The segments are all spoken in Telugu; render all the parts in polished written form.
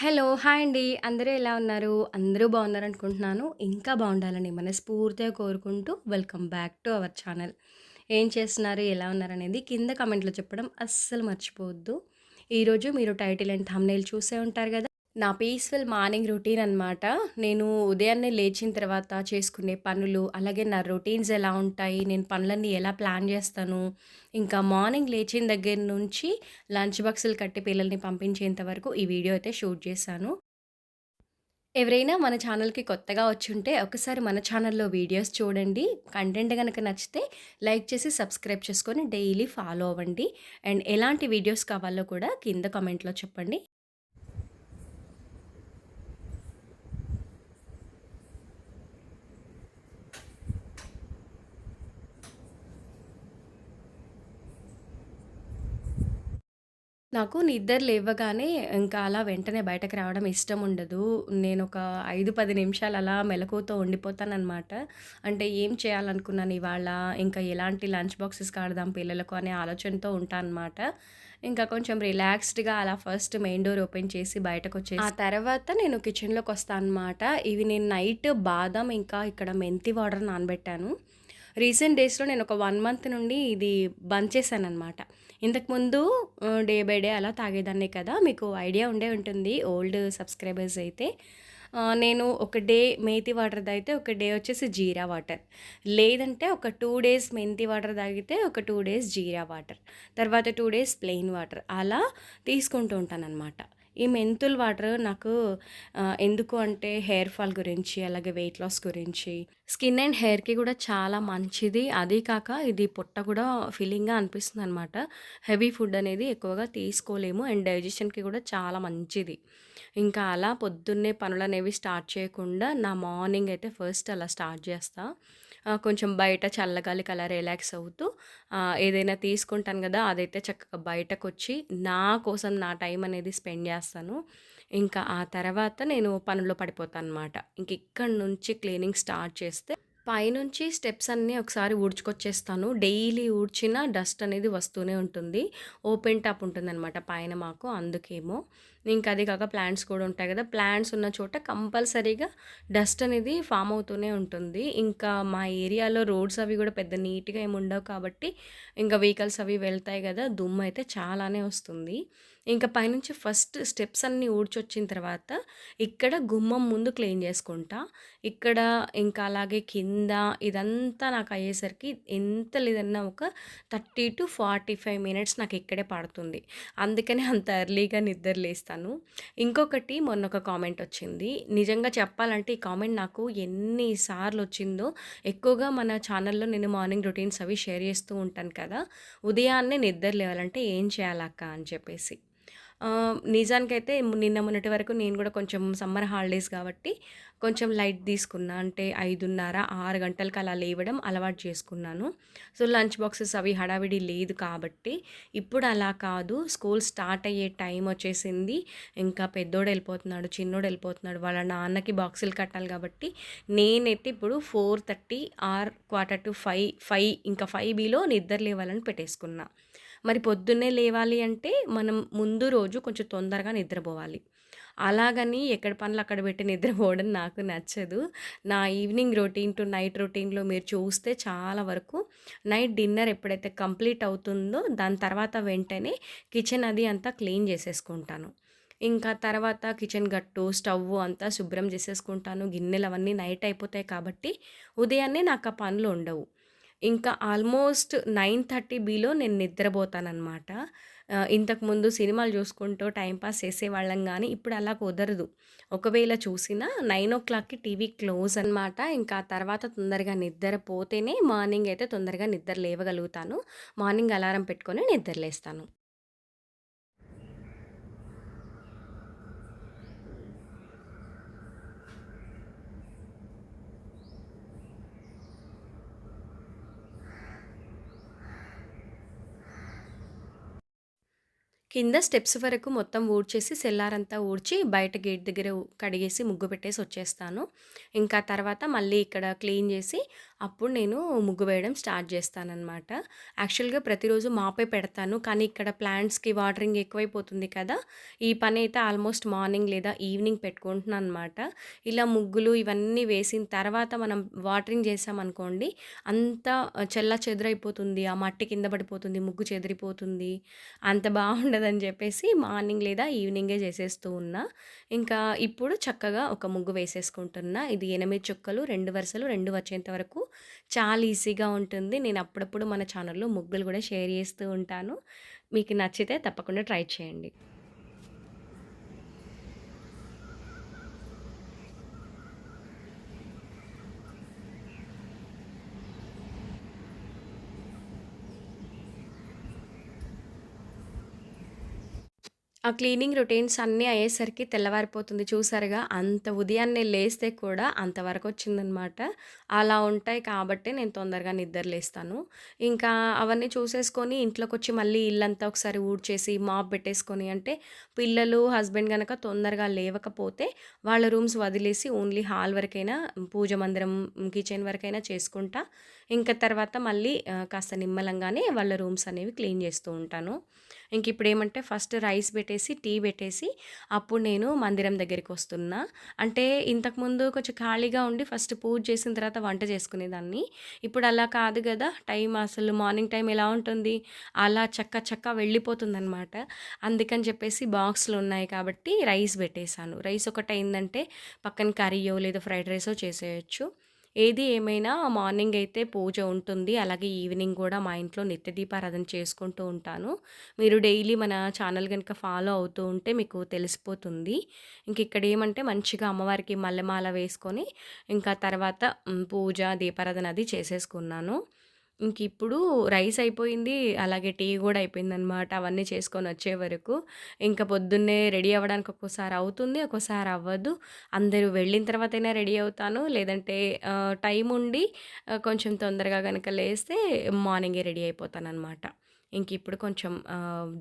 హలో! హాయ్ అండి. అందరూ ఎలా ఉన్నారు? అందరూ బాగున్నారనుకుంటున్నాను. ఇంకా బాగుండాలని మనస్ఫూర్తిగా కోరుకుంటూ welcome back to our channel. ఏం చేస్తున్నారు? ఎలా ఉన్నారనేది కింద కామెంట్‌లో చెప్పడం అస్సలు మర్చిపోవద్దు. ఈరోజు మీరు టైటిల్ అండ్ థంబ్‌నెయిల్ చూసే ఉంటారు గదా! నా పీస్‌ఫుల్ మార్నింగ్ రొటీన్ అనమాట. నేను ఉదయాన్నే లేచిన తర్వాత చేసుకునే పనులు, అలాగే నా రొటీన్స్ ఎలా ఉంటాయి, నేను పనులన్నీ ఎలా ప్లాన్ జేస్తాను, ఇంకా మార్నింగ్ లేచిన దగ్గర నుంచి లంచ్ బాక్సులు కట్టి పిల్లల్ని పంపించేంత వరకు ఈ వీడియో అయితే షూట్ చేశాను. ఎవరైనా మన ఛానల్‌కి కొత్తగా వచ్చుంటే ఒకసారి మన ఛానల్‌లో వీడియోస్ చూడండి. కంటెంట్ గనక నచ్చితే లైక్ చేసి సబ్స్క్రైబ్ చేసుకొని డైలీ ఫాలో అవ్వండి. అండ్ ఎలాంటి వీడియోస్ కావాలో కూడా కింద కామెంట్‌లో చెప్పండి. నాకు నిద్ర లేవగానే ఇంకా అలా వెంటనే బయటకి రావడం ఇష్టం ఉండదు. నేనొక 5, 10 నిమిషాలు అలా మెలకువతో ఉండిపోతాననమాట. అంటే ఏం చేయాలనుకున్నాను ఇవాళ, ఇంకా ఎలాంటి లంచ్ బాక్సెస్ కడదాం పిల్లలకు అనే ఆలోచనతో ఉంటా అనమాట. ఇంకా కొంచెం రిలాక్స్డ్‌గా అలా ఫస్ట్ మెయిన్ డోర్ ఓపెన్ చేసి బయటకొచ్చేసి, ఆ తర్వాత నేను కిచెన్‌లోకొస్తా అనమాట. ఇవి నేను నైట్ బాదం ఇంకా ఇక్కడ మెంతి పౌడర్ నానబెట్టాను. రీసెంట్ డేస్‌లో నేను ఒక 1 మంత్ నుండి ఇది బంద్ చేశాననమాట. ఇంతకుముందు డే బై డే అలా తాగేదాన్నే కదా! మీకు ఐడియా ఉండే ఉంటుంది ఓల్డ్ సబ్‌స్క్రైబర్స్ అయితే. నేను ఒక డే మేతి వాటర్ తాగితే, ఒక డే వచ్చేసి జీరా వాటర్. లేదంటే ఒక 2 డేస్ మెంతి వాటర్ తాగితే, ఒక 2 డేస్ జీరా వాటర్. తర్వాత 2 డేస్ ప్లెయిన్ వాటర్. అలా తీసుకుంటూ ఉంటాననమాట. ఈ మెంతుల్ వాటర్ నాకు ఎందుకు అంటే హెయిర్ ఫాల్ గురించి, అలాగే వెయిట్ లాస్ గురించి, స్కిన్ అండ్ హెయిర్‌కి కూడా చాలా మంచిది. అదీ కాక ఇది పొట్ట కూడా ఫిల్లింగ్‌గా అనిపిస్తుందనమాట. హెవీ ఫుడ్ అనేది ఎక్కువగా తీసుకోలేము. అండ్ డైజెషన్‌కి కూడా చాలా మంచిది. ఇంకా అలా పొద్దున్నే పనులనేవి స్టార్ట్ చేయకుండా నా మార్నింగ్ అయితే ఫస్ట్ అలా స్టార్ట్ చేస్తా. కొంచెం బయట చల్లగాలికి అలా రిలాక్స్ అవుతూ ఏదైనా తీసుకుంటాను గదా! అదైతే చక్కగా బయటకొచ్చి నా కోసం నా టైం అనేది స్పెండ్ జేస్తాను. ఇంకా ఆ తర్వాత నేను పనుల్లో పడిపోతానన్నమాట. ఇంక ఇక్కడి నుంచి క్లీనింగ్ స్టార్ట్ చేస్తే పైనుంచి స్టెప్స్ అన్నీ ఒకసారి ఊడ్చుకొచ్చేస్తాను. డైలీ ఊడ్చినా డస్ట్ అనేది వస్తూనే ఉంటుంది. ఓపెన్ టాప్ ఉంటుందనమాట పైన మాకు అందుకేమో. ఇంకా అది కాక ప్లాంట్స్ కూడా ఉంటాయి కదా! ప్లాంట్స్ ఉన్న చోట కంపల్సరీగా డస్ట్ అనేది ఫామ్ అవుతూనే ఉంటుంది. ఇంకా మా ఏరియాలో రోడ్స్ అవి కూడా పెద్ద నీట్‌గా ఏమి ఉండవు కాబట్టి, ఇంకా వెహికల్స్ అవి వెళ్తాయి కదా! దుమ్మైతే చాలానే వస్తుంది. ఇంకా పైనుంచి ఫస్ట్ స్టెప్స్ అన్నీ ఊడ్చొచ్చిన తర్వాత, ఇక్కడ గుమ్మం ముందు క్లీన్ చేసుకుంటా. ఇక్కడ ఇంకా అలాగే కింద ఇదంతా నాకయ్యేసరికి ఎంత లేదన్నా ఒక 30-45 మినిట్స్ నాకిక్కడే పడుతుంది. అందుకనే అంత ఎర్లీగా నిద్ర లేస్తాను. ఇంకొకటి మొన్నొక కామెంటొచ్చింది. నిజంగా చెప్పాలంటే ఈ కామెంట్ నాకు ఎన్ని సార్లొచ్చిందో, ఎక్కువగా మన ఛానల్‌లో నేను మార్నింగ్ రొటీన్స్ అవి షేర్ చేస్తూ ఉంటాను కదా! ఉదయాన్నే నిద్ర లేవాలంటే ఏం చేయాలక్కా అని చెప్పేసి. నిజానికైతే నిన్న మొన్నటి వరకు నేను గూడా కొంచెం సమ్మర్ హాలిడేస్ గాబట్టి, కొంచెం లైట్ తీసుకున్నా. అంటే 5:30, 6 గంటలకి అలా లేవడం అలవాటు చేసుకున్నాను. సో, లంచ్ బాక్సెస్ అవి హడావిడి లేదు కాబట్టి, ఇప్పుడు అలా కాదు. స్కూల్ స్టార్ట్ అయ్యే టైం వచ్చేసింది. ఇంకా పెద్దోడెళ్ళిపోతున్నాడు, చిన్నోడెళ్ళిపోతున్నాడు. వాళ్ళ నాన్నకి బాక్సులు కట్టాలి గాబట్టి, నేనైతే ఇప్పుడు 4:30 ఆర్ 4:45 ఇంకా 5 బిలో నిద్ర లేవాలని పెట్టేసుకున్నా. మరి పొద్దున్నే లేవాలి అంటే మనం ముందు రోజు కొంచెం తొందరగా నిద్రపోవాలి. అలాగని ఎక్కడి పనులు అక్కడ పెట్టి నిద్రపోవడం నాకు నచ్చదు. నా ఈవినింగ్ రొటీన్ టు నైట్ రొటీన్‌లో మీరు చూస్తే చాలా వరకు నైట్ డిన్నర్ ఎప్పుడైతే కంప్లీట్ అవుతుందో దాని తర్వాత వెంటనే కిచెన్ అది అంతా క్లీన్ చేసేసుకుంటాను. ఇంకా తర్వాత కిచెన్ గట్టు, స్టవ్ అంతా శుభ్రం చేసేసుకుంటాను. గిన్నెలు అవన్నీ నైట్ అయిపోతాయి కాబట్టి ఉదయాన్నే నాకు ఆ పనులుండవు. ఇంకా ఆల్మోస్ట్ 9:30 బిలో నేను నిద్రబోతాననమాట. ఇంతకుముందు సినిమాలు జూసుకుంటూ టైమ్ పాస్ చేసేవాళ్ళం గానీ, ఇప్పుడు అలా కుదరదు. ఒకవేళ చూసినా 9:00కి టీవీ క్లోజ్ అనమాట. ఇంకా ఆ తర్వాత తొందరగా నిద్రపోతేనే మార్నింగ్ అయితే తొందరగా నిద్ర లేవగలుగుతాను. మార్నింగ్ అలారం పెట్టుకొని నిద్రలేస్తాను. కింద స్టెప్స్ వరకు మొత్తం ఊడ్చేసి, సెల్లారంతా ఊడ్చి, బయట గేట్ దగ్గర కడిగేసి, ముగ్గు పెట్టేసి వచ్చేస్తాను. ఇంకా తర్వాత మళ్ళీ ఇక్కడ క్లీన్ జేసి, అప్పుడు నేను ముగ్గు వేయడం స్టార్ట్ చేస్తాననమాట. యాక్చువల్‌గా ప్రతిరోజు మాపే పెడతాను. కానీ ఇక్కడ ప్లాంట్స్‌కి వాటరింగ్ ఎక్కువైపోతుంది కదా! ఈ పనైతే ఆల్మోస్ట్ మార్నింగ్ లేదా ఈవినింగ్ పెట్టుకుంటున్నాననమాట. ఇలా ముగ్గులు ఇవన్నీ వేసిన తర్వాత మనం వాటరింగ్ చేశామనుకోండి, అంతా చెల్లాచెదురైపోతుంది. ఆ మట్టి కింద పడిపోతుంది, ముగ్గు చెదిరిపోతుంది. అంత బావుండదని చెప్పేసి మార్నింగ్ లేదా ఈవినింగే చేసేస్తూ ఉన్నా. ఇంకా ఇప్పుడు చక్కగా ఒక ముగ్గు వేసేసుకుంటున్నా. ఇది 8 చుక్కలు, 2 వరుసలు, 2 వచ్చేంత వరకు చాలా ఈజీగా ఉంటుంది. నేను అప్పుడప్పుడు మన ఛానల్‌లో ముగ్గులు గూడా షేర్ చేస్తూ ఉంటాను. మీకు నచ్చితే తప్పకుండా ట్రై చేయండి. ఆ క్లీనింగ్ రొటీన్స్ అన్నీ అయ్యేసరికి తెల్లవారిపోతుంది చూసారుగా. అంత ఉదయాన్నే లేస్తే కూడా అంతవరకొచ్చిందనమాట. అలా ఉంటాయి కాబట్టే నేను తొందరగా నిద్ర లేస్తాను. ఇంకా అవన్నీ చూసేసుకొని ఇంట్లోకొచ్చి మళ్ళీ ఇల్లంతా ఒకసారి ఊడ్చేసి, మాప్ పెట్టేసుకొని అంటే పిల్లలు, హస్బెండ్ గనక తొందరగా లేవకపోతే వాళ్ళ రూమ్స్ వదిలేసి ఓన్లీ హాల్ వరకైనా పూజ మందిరం, కిచెన్ వరకైనా చేసుకుంటా. ఇంకా తర్వాత మళ్ళీ కాస్త నిమ్మలంగానే వాళ్ళ రూమ్స్ అనేవి క్లీన్ చేస్తూ ఉంటాను. ఇంకిప్పుడేమంటే ఫస్ట్ రైస్ పెట్టేసి, టీ పెట్టేసి, అప్పుడు నేను మందిరం దగ్గరికొస్తున్నా. అంటే ఇంతకుముందు కొంచెం ఖాళీగా ఉండి ఫస్ట్ పూజ చేసిన తర్వాత వంట చేసుకునేదాన్ని. ఇప్పుడు అలా కాదు గదా! టైం అసలు మార్నింగ్ టైం ఎలా ఉంటుంది? అలా చక్క వెళ్ళిపోతుందనమాట. అందుకని చెప్పేసి బాక్స్‌లున్నాయి కాబట్టి రైస్ పెట్టేసాను. రైస్ ఒకటయిందంటే పక్కన కర్రీయో లేదా ఫ్రైడ్ రైసో చేసేయొచ్చు. ఏది ఏమైనా మార్నింగ్ అయితే పూజ ఉంటుంది. అలాగే ఈవినింగ్ గూడా మా ఇంట్లో నిత్య దీపారాధన చేసుకుంటూ ఉంటాను. మీరు డైలీ మన ఛానల్ గనుక ఫాలో అవుతూ ఉంటే మీకు తెలిసిపోతుంది. ఇంకిక్కడేమంటే మంచిగా అమ్మవారికి మల్లెమాల వేసుకొని, ఇంకా తర్వాత పూజ, దీపారాధన అది చేసేసుకున్నాను. ఇంకిప్పుడు రైస్ అయిపోయింది. అలాగే టీ గూడా అయిపోయిందనమాట. అవన్నీ చేసుకొనొచ్చే వరకు. ఇంక పొద్దున్నే రెడీ అవ్వడానికి ఒక్కోసారి అవుతుంది, ఒక్కోసారి అవ్వదు. అందరూ వెళ్ళిన తర్వాతైనా రెడీ అవుతాను. లేదంటే టైముండి కొంచెం తొందరగా గనక లేస్తే మార్నింగే రెడీ అయిపోతాననమాట. ఇంకిప్పుడు కొంచెం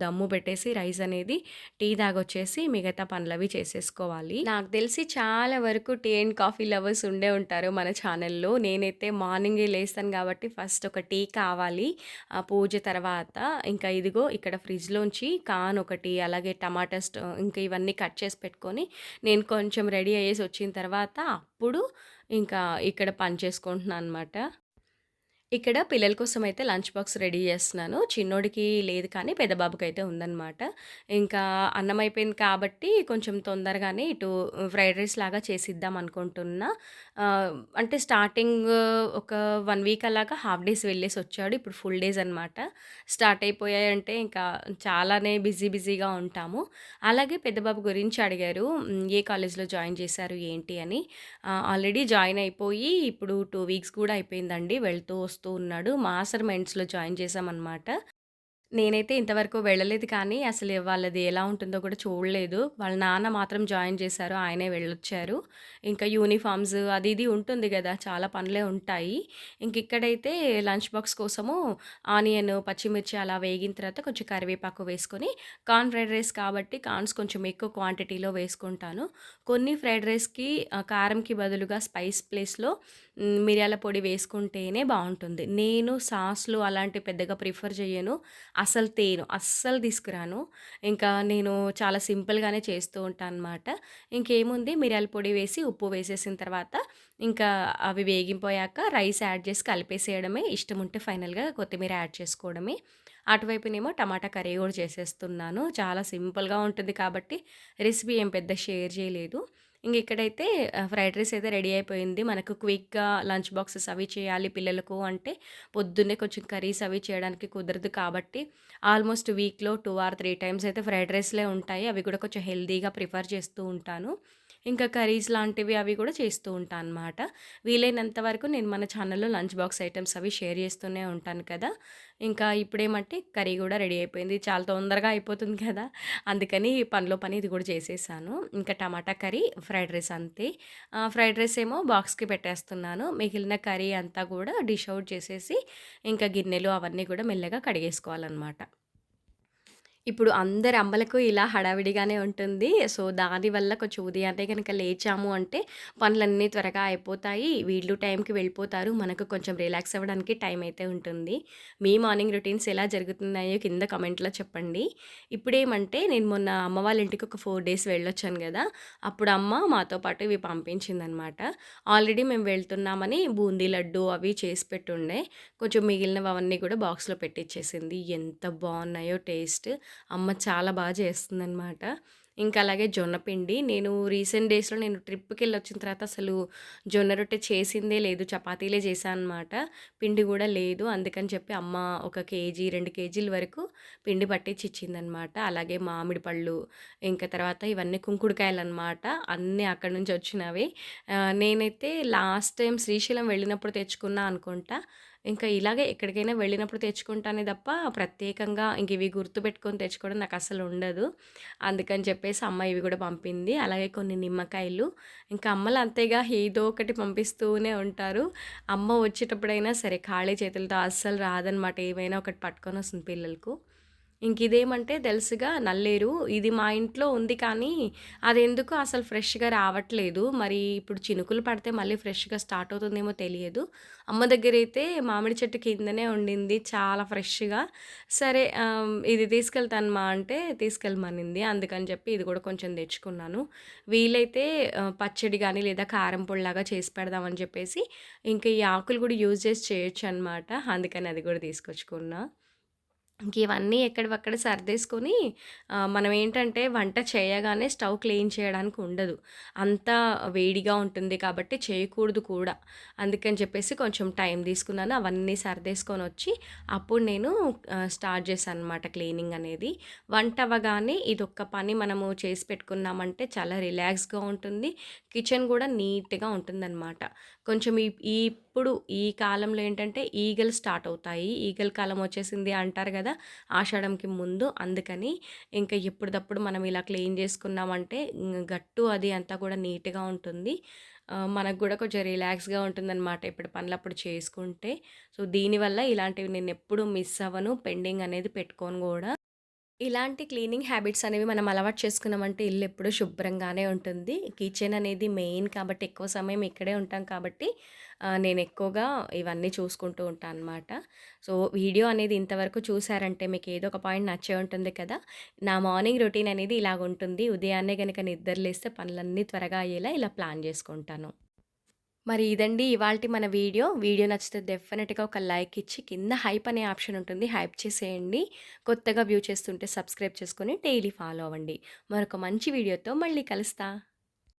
దమ్ము పెట్టేసి రైస్ అనేది టీ తాగొచ్చేసి మిగతా పనులవి చేసేసుకోవాలి. నాకు తెలిసి చాలా వరకు టీ అండ్ కాఫీ లవర్స్ ఉండే ఉంటారు మన ఛానల్‌లో. నేనైతే మార్నింగే లేస్తాను గాబట్టి ఫస్ట్ ఒక టీ కావాలి. పూజ తర్వాత ఇంకా ఇదిగో ఇక్కడ ఫ్రిడ్జ్‌లోంచి కాన్ ఒకటి, అలాగే టమాటా ఇంకా ఇవన్నీ కట్ చేసి పెట్టుకొని, నేను కొంచెం రెడీ అయ్యేసి వచ్చిన తర్వాత అప్పుడు ఇంకా ఇక్కడ పని చేసుకుంటున్నాను అనమాట. ఇక్కడ పిల్లల కోసమైతే లంచ్ బాక్స్ రెడీ చేస్తున్నాను. చిన్నోడికి లేదు కానీ పెద్ద బాబుకైతే ఉందనమాట. ఇంకా అన్నం అయిపోయింది కాబట్టి కొంచెం తొందరగానే ఇటు ఫ్రైడ్ రైస్ లాగా చేసిద్దాం అనుకుంటున్నా. అంటే స్టార్టింగ్ ఒక 1 వీక్ అలాగా హాఫ్ డేస్ వెళ్ళేసొచ్చాడు. ఇప్పుడు ఫుల్ డేస్ అనమాట. స్టార్ట్ అయిపోయాయంటే ఇంకా చాలానే బిజీగా ఉంటాము. అలాగే పెద్ద బాబు గురించి అడిగారు. ఏ కాలేజ్‌లో జాయిన్ చేశారు ఏంటి అని. ఆల్రెడీ జాయిన్ అయిపోయి ఇప్పుడు 2 వీక్స్ కూడా అయిపోయిందండి. వెళ్తూ వస్తూ ఉన్నాడు. మాస్టర్ మైండ్స్‌లో జాయిన్ చేశామనమాట. నేనైతే ఇంతవరకు వెళ్ళలేదు కానీ, అసలు వాళ్ళది ఎలా ఉంటుందో కూడా చూడలేదు. వాళ్ళ నాన్న మాత్రం జాయిన్ చేశారు. ఆయనే వెళ్ళొచ్చారు. ఇంకా యూనిఫార్మ్స్ అది ఇది ఉంటుంది గదా! చాలా పనులే ఉంటాయి. ఇంకిక్కడైతే లంచ్ బాక్స్ కోసము ఆనియన్, పచ్చిమిర్చి అలా వేగిన తర్వాత కొంచెం కరివేపాకు వేసుకొని, కార్న్ ఫ్రైడ్ రైస్ కాబట్టి కార్న్స్ కొంచెం ఎక్కువ క్వాంటిటీలో వేసుకుంటాను. కొన్ని ఫ్రైడ్ రైస్‌కి కారంకి బదులుగా స్పైస్ ప్లేస్‌లో మిరియాల పొడి వేసుకుంటేనే బావుంటుంది. నేను సాస్‌లు అలాంటివి పెద్దగా ప్రిఫర్ చెయ్యను. అస్సలు తీసుకురాను. ఇంకా నేను చాలా సింపుల్‌గానే చేస్తూ ఉంటాననమాట. ఇంకేముంది మిరియాల పొడి వేసి, ఉప్పు వేసేసిన తర్వాత, ఇంకా అవి వేగిపోయాక రైస్ యాడ్ చేసి కలిపేసేయడమే. ఇష్టముంటే ఫైనల్‌గా కొత్తిమీర యాడ్ చేసుకోవడమే. అటువైపునేమో టమాటా కర్రీ గూడా చేసేస్తున్నాను. చాలా సింపుల్‌గా ఉంటుంది కాబట్టి రెసిపీ ఏం పెద్ద షేర్ చేయలేదు. ఇక్కడైతే ఫ్రైడ్ రైస్ అయితే రెడీ అయిపోయింది. మనకు క్విక్‌గా లంచ్ బాక్సెస్ అవి చేయాలి పిల్లలకు అంటే, పొద్దున్నే కొంచెం కర్రీస్ అవి చేయడానికి కుదరదు కాబట్టి, ఆల్మోస్ట్ వీక్‌లో 2 ఆర్ 3 టైమ్స్ అయితే ఫ్రైడ్ రైస్‌లే ఉంటాయి. అవి కూడా కొంచెం హెల్తీగా ప్రిఫర్ చేస్తూ ఉంటాను. ఇంకా కర్రీస్ లాంటివి అవి కూడా చేస్తూ ఉంటా అనమాట. వీలైనంత వరకు నేను మన ఛానల్‌లో లంచ్ బాక్స్ ఐటెమ్స్ అవి షేర్ చేస్తూనే ఉంటాను కదా! ఇంకా ఇప్పుడేమంటే కర్రీ గూడా రెడీ అయిపోయింది. చాలా తొందరగా అయిపోతుంది కదా! అందుకని పనిలో పని ఇది గూడా చేసేసాను. ఇంకా టమాటా కర్రీ, ఫ్రైడ్ రైస్ అంతే. ఫ్రైడ్ రైస్ ఏమో బాక్స్‌కి పెట్టేస్తున్నాను. మిగిలిన కర్రీ అంతా గూడా డిష్ ఔట్ చేసేసి, ఇంకా గిన్నెలు అవన్నీ గూడా మెల్లగా కడిగేసుకోవాలనమాట. ఇప్పుడు అందరి అమ్మలకు ఇలా హడావిడిగానే ఉంటుంది. సో, దానివల్ల కొంచెం ఉదయాన్నే గనక లేచాము అంటే పనులన్నీ త్వరగా అయిపోతాయి. వీళ్ళు టైంకి వెళ్ళిపోతారు. మనకు కొంచెం రిలాక్స్ అవ్వడానికి టైం అయితే ఉంటుంది. మీ మార్నింగ్ రొటీన్స్ ఎలా జరుగుతున్నాయో కింద కామెంట్‌లో చెప్పండి. ఇప్పుడేమంటే నేను మొన్న అమ్మ వాళ్ళ ఇంటికి ఒక 4 డేస్ వెళ్ళొచ్చాను గదా! అప్పుడు అమ్మ మాతో పాటు ఇవి పంపించిందనమాట. ఆల్రెడీ మేము వెళ్తున్నామని బూందీ లడ్డు అవి చేసి పెట్టుండే. కొంచెం మిగిలినవి అవన్నీ కూడా బాక్స్‌లో పెట్టిచ్చేసింది. ఎంత బావున్నాయో టేస్ట్. అమ్మ చాలా చేస్తుందనమాట. ఇంకా అలాగే జొన్న పిండి నేను రీసెంట్ డేస్‌లో నేను ట్రిప్‌కెళ్ళొచ్చిన తర్వాత అసలు జొన్న రొట్టె చేసిందే లేదు. చపాతీలే చేశాననమాట. పిండి గూడా లేదు. అందుకని చెప్పి అమ్మ ఒక కేజీ, 2 కేజీల వరకు పిండి పట్టించి ఇచ్చిందనమాట. అలాగే మామిడి పళ్ళు, ఇంకా తర్వాత ఇవన్నీ కుంకుడుకాయలనమాట. అన్నీ అక్కడి నుంచి వచ్చినవే. నేనైతే లాస్ట్ టైమ్ శ్రీశైలం వెళ్ళినప్పుడు తెచ్చుకున్నా అనుకుంటా. ఇంకా ఇలాగే ఎక్కడికైనా వెళ్ళినప్పుడు తెచ్చుకుంటానే తప్ప, ప్రత్యేకంగా ఇంక ఇవి గుర్తుపెట్టుకొని తెచ్చుకోవడం నాకస్సలు ఉండదు. అందుకని చెప్పేసి అమ్మ ఇవి గూడా పంపింది. అలాగే కొన్ని నిమ్మకాయలు. ఇంకా అమ్మలు అంతేగా ఏదో ఒకటి పంపిస్తూనే ఉంటారు. అమ్మ వచ్చేటప్పుడైనా సరే ఖాళీ చేతులతో అస్సలు రాదనమాట. ఏమైనా ఒకటి పట్టుకొనొస్తుంది పిల్లలకు. ఇంకిదేమంటే తెలుసుగా నల్లేరు. ఇది మా ఇంట్లో ఉంది కానీ, అదెందుకో అసలు ఫ్రెష్‌గా రావట్లేదు. మరి ఇప్పుడు చినుకులు పడితే మళ్ళీ ఫ్రెష్‌గా స్టార్ట్ అవుతుందేమో తెలియదు. అమ్మ దగ్గరైతే మామిడి చెట్టు కిందనే ఉండింది చాలా ఫ్రెష్‌గా. సరే ఇది తీసుకెళ్తాను మా అంటే తీసుకెళ్ళమనింది. అందుకని చెప్పి ఇది కూడా కొంచెం తెచ్చుకున్నాను. వీలైతే పచ్చడి గానీ, లేదా కారం పొడిలాగా చేసి పెడదామని చెప్పేసి, ఇంక ఈ ఆకులు కూడా యూజ్ చేసి చేయొచ్చనమాట. అందుకని అది కూడా తీసుకొచ్చుకున్నా. ఇంక ఇవన్నీ ఎక్కడివక్కడ సర్దేసుకొని మనం ఏంటంటే వంట చేయగానే స్టవ్ క్లీన్ చేయడానికి ఉండదు. అంతా వేడిగా ఉంటుంది కాబట్టి చేయకూడదు కూడా. అందుకని చెప్పేసి కొంచెం టైం తీసుకున్నాను. అవన్నీ సర్దేసుకొనొచ్చి అప్పుడు నేను స్టార్ట్ చేశాననమాట క్లీనింగ్ అనేది. వంట అవ్వగానే ఇదొక్క పని మనము చేసి పెట్టుకున్నామంటే చాలా రిలాక్స్‌గా ఉంటుంది. కిచెన్ కూడా నీట్‌గా ఉంటుందనమాట. కొంచెం ఇప్పుడు ఈ కాలంలో ఏంటంటే ఈగలు స్టార్ట్ అవుతాయి. ఈగల కాలం వచ్చేసింది అంటారు గదా! ఆషాఢంకి ముందు. అందుకని ఇంకా ఎప్పటిదప్పుడు మనం ఇలా క్లీన్ చేసుకున్నామంటే గట్టు అది అంతా కూడా నీట్‌గా ఉంటుంది. మనకు గూడా కొంచెం రిలాక్స్‌గా ఉంటుందనమాట. ఎప్పటి పనులప్పుడు చేసుకుంటే. సో, దీనివల్ల ఇలాంటివి నేనెప్పుడు మిస్ అవ్వను. పెండింగ్ అనేది పెట్టుకోను గూడా. ఇలాంటి క్లీనింగ్ హ్యాబిట్స్ అనేవి మనం అలవాటు చేసుకున్నామంటే ఇల్లు ఎప్పుడూ శుభ్రంగానే ఉంటుంది. కిచెన్ అనేది మెయిన్ కాబట్టి ఎక్కువ సమయం ఇక్కడే ఉంటాం కాబట్టి నేను ఎక్కువగా ఇవన్నీ చూసుకుంటూ ఉంటానన్నమాట. సో, వీడియో అనేది ఇంతవరకు చూసారంటే మీకు ఏదో ఒక పాయింట్ నచ్చే ఉంటుంది కదా! నా మార్నింగ్ రొటీన్ అనేది ఇలాగుంటుంది. ఉదయాన్నే గనక నిద్ర లేస్తే పనులన్నీ త్వరగా అయ్యేలా ఇలా ప్లాన్ చేసుకుంటాను. మరి ఇదండి ఇవాల్టి మన వీడియో. వీడియో నచ్చితే డెఫినెట్‌గా ఒక లైక్ ఇచ్చి కింద హైప్ అనే ఆప్షన్ ఉంటుంది. హైప్ చేసేయండి. కొత్తగా వ్యూ చేస్తుంటే సబ్స్క్రైబ్ చేసుకొని డైలీ ఫాలో అవ్వండి. మరొక మంచి వీడియోతో మళ్ళీ కలుస్తా.